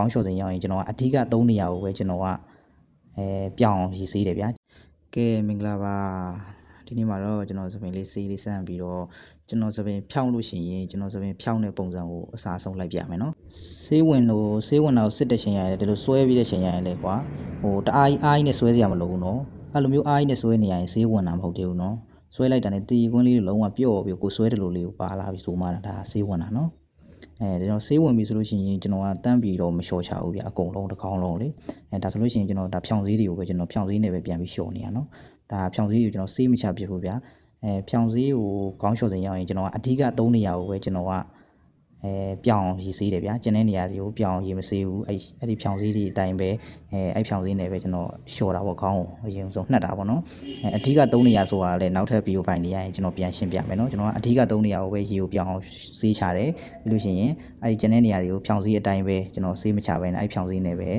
ကောင်းလျှော်စဉ်ရောက်ရင်ကျွန်တော်ကအဓိက3နေရာကိုပဲကျွန်တော်ကပြောင်းရေးစေးတယ်ဗျာကဲမင်္ဂလာပါဒီနေ့မှာတော့ကျွန်တော်စပင်လေးစေးလေးစမ်းပြီးတော့ကျွန်တော်စပင်ဖြောင်းလို့ရှိရင်ကျွန်တော်စပင်ဖြောင်းတဲ့ပုံစံကိုအစားဆုံးလိုက်ပြမယ်နော်စေးဝင်တော့စစ်တဲ့ချိန်ရတယ်ဒီလိုဆွဲပြီးတဲ့ချိန်ရတယ်လေကွာဟိုတအားကြီးနဲ့ဆွဲစရာမလိုဘူးနော်အဲ့လိုမျိုးအားကြီးနဲ့ဆွဲနေရရင်စေးဝင်တာမဟုတ်သေးဘူးနော်ဆွဲလိုက်တာနဲ့တီကွင်းလေးတွေလုံးဝပျော့ပြီးကိုဆွဲတယ်လို့လေးကိုပါလာပြီးဆိုမှဒါစေးဝင်တာနော်ဒါကြောင့်ဆေးဝင်ပြီဆိုလို့ရှိရင်ကျွန်တော်ကတန်းပြီးတော့မလျှော်ချဘူးဗျအကုန်လုံးတစ်ခေါင်းလုံးလေဒါဆိုလို့ရှိရင်ကျွန်တော်ဒါဖြောင်စည်းတွေကိုပဲကျွန်တော်ဖြောင်စည်းနဲ့ပဲပြန်ပြီးလျှော်နေရနော်ဒါဖြောင်စည်းတွေကိုကျွန်တော်ဆေးမချပြဘူးဗျဖြောင်စည်းကိုခေါင်းလျှော်စဉ်ရောက်ရင်ကျွန်တော်ကအဓိက3နေရာကိုပဲကျွန်တော်ကပြောင်းရေးစေးတယ်ဗျာကျန်တဲ့နေရာတွေကိုပြောင်းရေးမစေးဘူးအဲ့ဒီဖြောင်စည်းတွေအတိုင်းပဲအဲ့ဖြောင်စည်းနဲ့ပဲကျွန်တော်လျှော်တာပေါ့ခေါင်းကိုအရင်ဆုံးနှက်တာပေါ့နော်အဓိက3နေရာဆိုတာလည်းနောက်ထပ်ဗီဒီယိုဖိုင်နေရရင်ကျွန်တော်ပြန်ရှင်းပြမယ်နော်ကျွန်တော်ကအဓိက3နေရာကိုပဲရေကိုပြောင်းစေးချတယ်ပြီးလို့ရှိရင်အဲ့ဒီကျန်တဲ့နေရာတွေကိုဖြောင်စည်းအတိုင်းပဲကျွန်တော်စေးမချဘဲနဲ့အဲ့ဖြောင်စည်းနဲ့ပဲ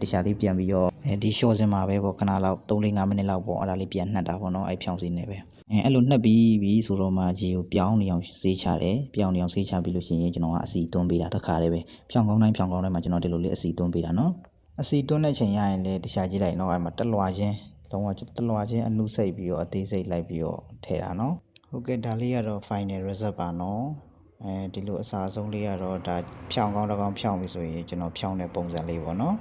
တခြားလေးပြန်ပြီးတော့ဒီလျှော်စင်မှာပဲပေါ့ခဏလောက်3-5မိနစ်လောက်ပေါ့အဲ့ဒါလေးပြန်နှက်တာပေါ့နော်အဲ့ဖြောင်စည်းနဲ့ပဲအဲ့လိုနှက်ပြီးဆိုတော့မှရေကိုပြောင်းနေအောင်စေးချတယ်ပြောင်းနေအောင်စေးချပြီးလို့ရှိရင်ကျွန်တော်ကအစီတွန်းပေးတာတစ်ခါတည်းပဲဖြောင်ကောင်းတိုင်းမှာကျွန်တော်ဒီလိုလေးအစီတွန်းပေးတာနော်အစီတွန်းတဲ့ချိန်ရရင်လေတခြားကြည့်လိုက်နော်အဲ့မှာတက်လွာချင်းလုံးဝတက်လွာချင်းအနုစိတ်ပြီးတော့အသေးစိတ်လိုက်ပြီးတော့ထည့်တာနော်ဟုတ်ကဲ့ဒါလေးကတော့ final result ပါနော်ဒီလိုအစားဆုံးလေးကတော့ဒါဖြောင်ကောင်းတစ်ကောင်ဖြောင်ပြီဆိုရင်ကျွန်တော်ဖြောင်တဲ့ပုံစံလေးပေါ့နော်